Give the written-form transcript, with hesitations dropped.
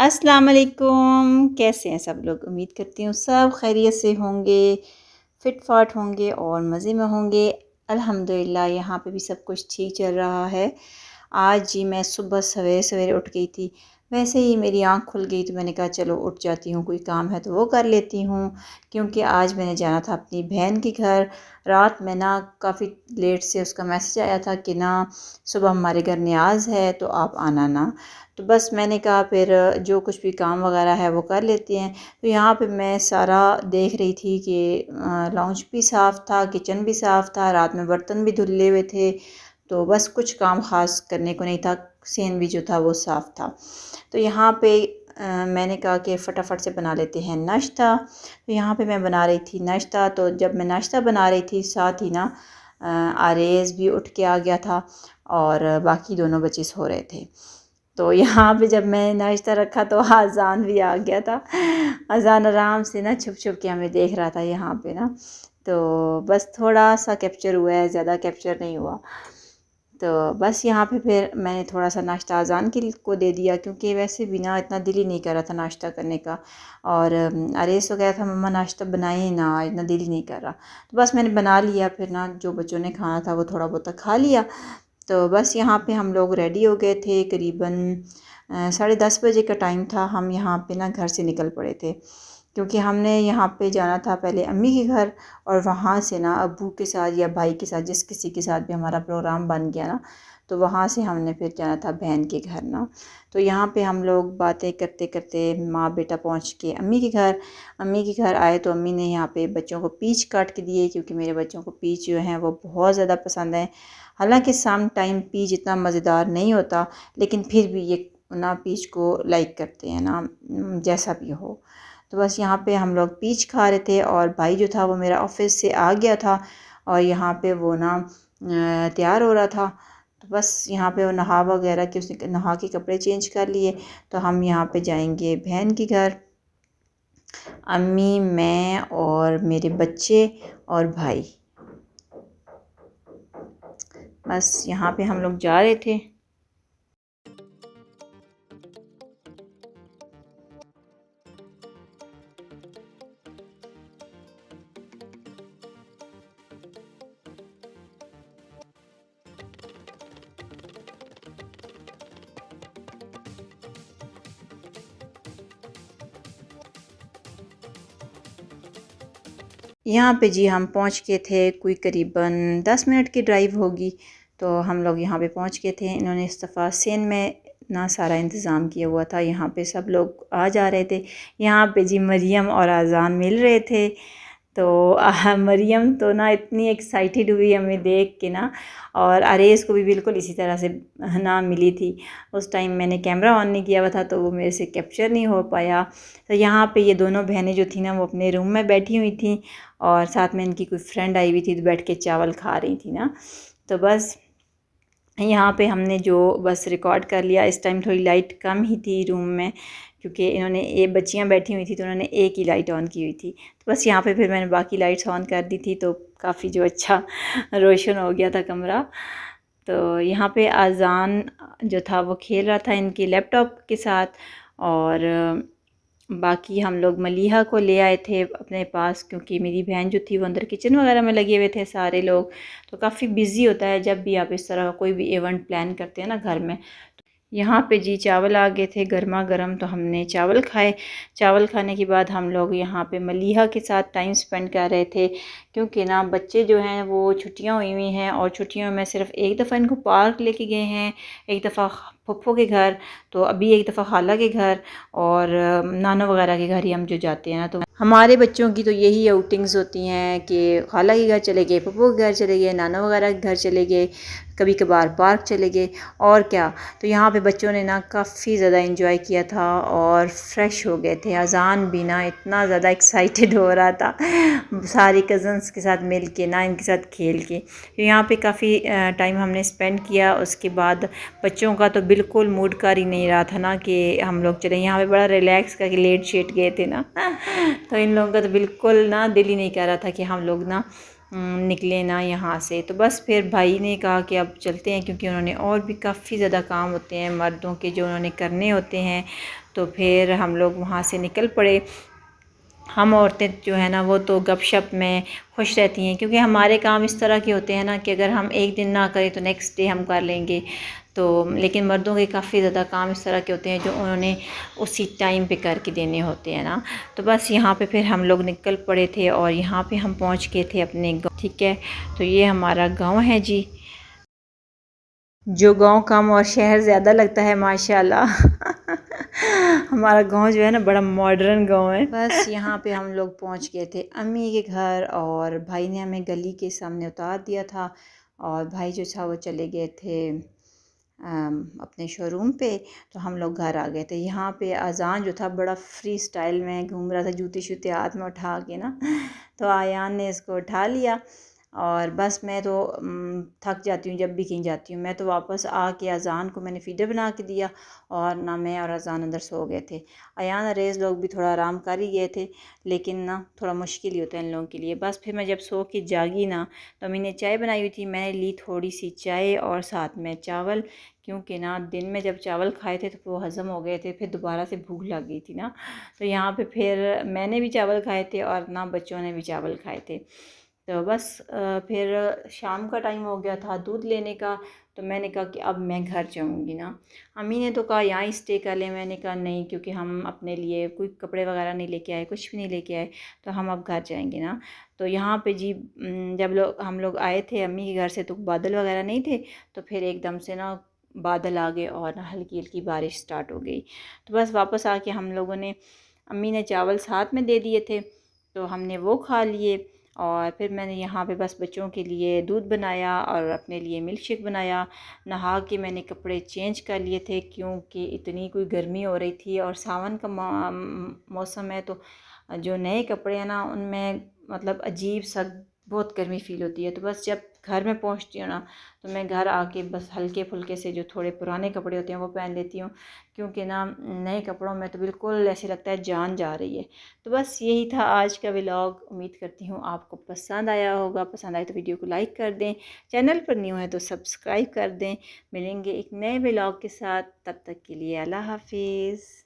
अस्सलाम वालेकुम। कैसे हैं सब लोग? उम्मीद करती हूँ सब खैरियत से होंगे, फ़िट फ़ाट होंगे और मज़े में होंगे। अल्हम्दुलिल्लाह यहाँ पे भी सब कुछ ठीक चल रहा है। आज जी मैं सुबह सवेरे-सवेरे उठ गई थी। वैसे ही मेरी आँख खुल गई तो मैंने कहा चलो उठ जाती हूँ, कोई काम है तो वो कर लेती हूँ। क्योंकि आज मैंने जाना था अपनी बहन के घर। रात में ना काफ़ी लेट से उसका मैसेज आया था कि ना सुबह हमारे घर न्याज़ है तो आप आना ना। तो बस मैंने कहा फिर जो कुछ भी काम वगैरह है वो कर लेते हैं। तो यहाँ पे मैं सारा देख रही थी कि लाउंज भी साफ़ था, किचन भी साफ़ था, रात में बर्तन भी धुले हुए थे। तो बस कुछ काम ख़ास करने को नहीं था, सीन भी जो था वो साफ़ था। तो यहाँ पे मैंने कहा कि फ़टाफ़ट से बना लेते हैं नाश्ता। तो यहाँ पे मैं बना रही थी नाश्ता। तो जब मैं नाश्ता बना रही थी साथ ही ना आरेज़ भी उठ के आ गया था और बाकी दोनों बच्चे सो रहे थे। तो यहाँ पे जब मैं नाश्ता रखा तो अज़ान भी आ गया था। अज़ान आराम से ना छुप-छुप के हमें देख रहा था यहाँ पे ना। तो बस थोड़ा-सा कैप्चर हुआ है, ज़्यादा कैप्चर नहीं हुआ। तो बस यहाँ पे फिर मैंने थोड़ा-सा नाश्ता अज़ान के को दे दिया क्योंकि वैसे भी ना इतना दिल ही नहीं कर रहा था नाश्ता करने का। और अरेस तो कह रहा था मम्मा नाश्ता बनाइए ना, इतना दिल ही नहीं कर रहा। तो बस मैंने बना लिया, फिर ना जो बच्चों ने खाना था वो थोड़ा बहुत खा लिया। तो बस यहाँ पे हम लोग रेडी हो गए थे, करीबन 10:30 बजे का टाइम था। हम यहाँ पे ना घर से निकल पड़े थे क्योंकि हमने यहाँ पे जाना था पहले अम्मी के घर और वहाँ से ना अब्बू के साथ या भाई के साथ जिस किसी के साथ भी हमारा प्रोग्राम बन गया ना, तो वहाँ से हमने फिर जाना था बहन के घर ना। तो यहाँ पे हम लोग बातें करते करते माँ बेटा पहुँच के अम्मी के घर आए। तो अम्मी ने यहाँ पे बच्चों को पीच काट के दिए क्योंकि मेरे बच्चों को पीच जो हैं वो बहुत ज़्यादा पसंद है। हालांकि सम टाइम पीच इतना मज़ेदार नहीं होता, लेकिन फिर भी ये ना पीच को लाइक करते हैं ना, जैसा भी हो। तो बस यहाँ पे हम लोग पीच खा रहे थे और भाई जो था वो मेरा ऑफिस से आ गया था और यहाँ पे वो ना तैयार हो रहा था। तो बस यहाँ पे वो नहा वगैरह के उसने नहा के कपड़े चेंज कर लिए। तो हम यहाँ पे जाएंगे बहन के घर, अम्मी मैं और मेरे बच्चे और भाई। बस यहाँ पे हम लोग जा रहे थे। यहाँ पे जी हम पहुँच गए थे, कोई करीबन 10 मिनट की ड्राइव होगी। तो हम लोग यहाँ पे पहुँच गए थे। इन्होंने इस दफ़ा सेन में ना सारा इंतज़ाम किया हुआ था, यहाँ पे सब लोग आ जा रहे थे। यहाँ पे जी मरियम और अज़ान मिल रहे थे। तो मरियम तो ना इतनी एक्साइटेड हुई हमें देख के ना, और अरेस को भी बिल्कुल इसी तरह से ना मिली थी। उस टाइम मैंने कैमरा ऑन नहीं किया हुआ था तो वो मेरे से कैप्चर नहीं हो पाया। तो यहाँ पे ये दोनों बहनें जो थी ना वो अपने रूम में बैठी हुई थी और साथ में इनकी कोई फ्रेंड आई हुई थी तो बैठ के चावल खा रही थी ना। तो बस यहाँ पे हमने जो बस रिकॉर्ड कर लिया। इस टाइम थोड़ी लाइट कम ही थी रूम में क्योंकि इन्होंने ये बच्चियाँ बैठी हुई थी तो उन्होंने एक ही लाइट ऑन की हुई थी। तो बस यहाँ पे फिर मैंने बाकी लाइट्स ऑन कर दी थी तो काफ़ी जो अच्छा रोशन हो गया था कमरा। तो यहाँ पे अज़ान जो था वो खेल रहा था इनके लैपटॉप के साथ, और बाकी हम लोग मलीहा को ले आए थे अपने पास क्योंकि मेरी बहन जो थी वो अंदर किचन वगैरह में लगे हुए थे सारे लोग। तो काफ़ी बिज़ी होता है जब भी आप इस तरह का कोई भी इवेंट प्लान करते हैं ना घर में। यहाँ पे जी चावल आ गए थे गर्मा गर्म तो हमने चावल खाए। चावल खाने के बाद हम लोग यहाँ पे मलीहा के साथ टाइम स्पेंड कर रहे थे क्योंकि ना बच्चे जो हैं वो छुट्टियाँ हुई हुई हैं और छुट्टियों में सिर्फ एक दफ़ा इनको पार्क लेके गए हैं, एक दफ़ा फुफ्फो के घर, तो अभी एक दफ़ा खाला के घर और नानो वगैरह के घर ही हम जो जाते हैं ना। तो हमारे बच्चों की तो यही आउटिंग्स होती हैं कि खाला के घर चले गए, फुफ्फो के घर चले गए, नानो वगैरह के घर चले गए, कभी कभार पार्क चले गए और क्या। तो यहाँ पे बच्चों ने ना काफ़ी ज़्यादा एंजॉय किया था और फ्रेश हो गए थे। अज़ान भी ना इतना ज़्यादा एक्साइटेड हो रहा था सारी कज़न्स के साथ मिल के ना, इनके साथ खेल के। तो यहाँ पे काफ़ी टाइम हमने स्पेंड किया। उसके बाद बच्चों का तो बिल्कुल मूड कर ही नहीं रहा था ना कि हम लोग चले। यहाँ पे बड़ा रिलैक्स करके लेट शेट गए थे ना तो इन लोगों का तो बिल्कुल ना दिल ही नहीं कर रहा था कि हम लोग ना निकले ना यहाँ से। तो बस फिर भाई ने कहा कि अब चलते हैं, क्योंकि उन्होंने और भी काफ़ी ज़्यादा काम होते हैं मर्दों के जो उन्होंने करने होते हैं। तो फिर हम लोग वहाँ से निकल पड़े। हम औरतें जो है ना वो तो गपशप में खुश रहती हैं, क्योंकि हमारे काम इस तरह के होते हैं ना कि अगर हम एक दिन ना करें तो नेक्स्ट डे हम कर लेंगे। तो लेकिन मर्दों के काफ़ी ज़्यादा काम इस तरह के होते हैं जो उन्होंने उसी टाइम पे करके देने होते हैं ना। तो बस यहाँ पे फिर हम लोग निकल पड़े थे और यहाँ पे हम पहुँच गए थे अपने गाँव। ठीक है, तो ये हमारा गाँव है जी, जो गांव कम और शहर ज़्यादा लगता है माशाल्लाह। हमारा गांव जो है ना बड़ा मॉडर्न गांव है। बस यहाँ पे हम लोग पहुँच गए थे अम्मी के घर, और भाई ने हमें गली के सामने उतार दिया था, और भाई जो था वो चले गए थे अपने शोरूम पे। तो हम लोग घर आ गए थे। यहाँ पे अजान जो था बड़ा फ्री स्टाइल में घूम रहा था, जूते शूते हाथ में उठा के ना। तो आयान ने इसको उठा लिया, और बस मैं तो थक जाती हूँ जब भी कहीं जाती हूँ। मैं तो वापस आके अजान को मैंने फीडर बना के दिया, और ना मैं और अजान अंदर सो गए थे। अयान अरेज लोग भी थोड़ा आराम कर ही गए थे, लेकिन ना थोड़ा मुश्किल ही होता है इन लोगों के लिए। बस फिर मैं जब सो के जागी ना, तो मैंने चाय बनाई हुई थी, मैंने ली थोड़ी सी चाय और साथ में चावल, क्योंकि ना दिन में जब चावल खाए थे तो वो हज़म हो गए थे, फिर दोबारा से भूख लग गई थी ना। तो यहाँ पे फिर मैंने भी चावल खाए थे और ना बच्चों ने भी चावल खाए थे। तो बस फिर शाम का टाइम हो गया था दूध लेने का। तो मैंने कहा कि अब मैं घर जाऊंगी ना। अम्मी ने तो कहा यहाँ ही स्टे कर लें। मैंने कहा नहीं, क्योंकि हम अपने लिए कोई कपड़े वगैरह नहीं लेके आए, कुछ भी नहीं लेके आए, तो हम अब घर जाएंगे ना। तो यहाँ पे जी जब हम लोग आए थे अम्मी के घर से, तो बादल वगैरह नहीं थे। तो फिर एकदम से ना बादल आ गए और हल्की हल्की बारिश स्टार्ट हो गई। तो बस वापस आके हम लोगों ने, अम्मी ने चावल साथ में दे दिए थे, तो हमने वो खा लिए। और फिर मैंने यहाँ पे बस बच्चों के लिए दूध बनाया और अपने लिए मिल्क शेक बनाया। नहा के मैंने कपड़े चेंज कर लिए थे, क्योंकि इतनी कोई गर्मी हो रही थी, और सावन का मौसम है, तो जो नए कपड़े हैं ना उनमें मतलब अजीब सा बहुत गर्मी फ़ील होती है। तो बस जब घर में पहुँचती हूँ ना, तो मैं घर आके बस हल्के फुल्के से जो थोड़े पुराने कपड़े होते हैं वो पहन लेती हूँ, क्योंकि ना नए कपड़ों में तो बिल्कुल ऐसे लगता है जान जा रही है। तो बस यही था आज का व्लॉग। उम्मीद करती हूँ आपको पसंद आया होगा। पसंद आए तो वीडियो को लाइक कर दें, चैनल पर न्यू है तो सब्सक्राइब कर दें। मिलेंगे एक नए व्लॉग के साथ, तब तक के लिए अल्लाह हाफिज़।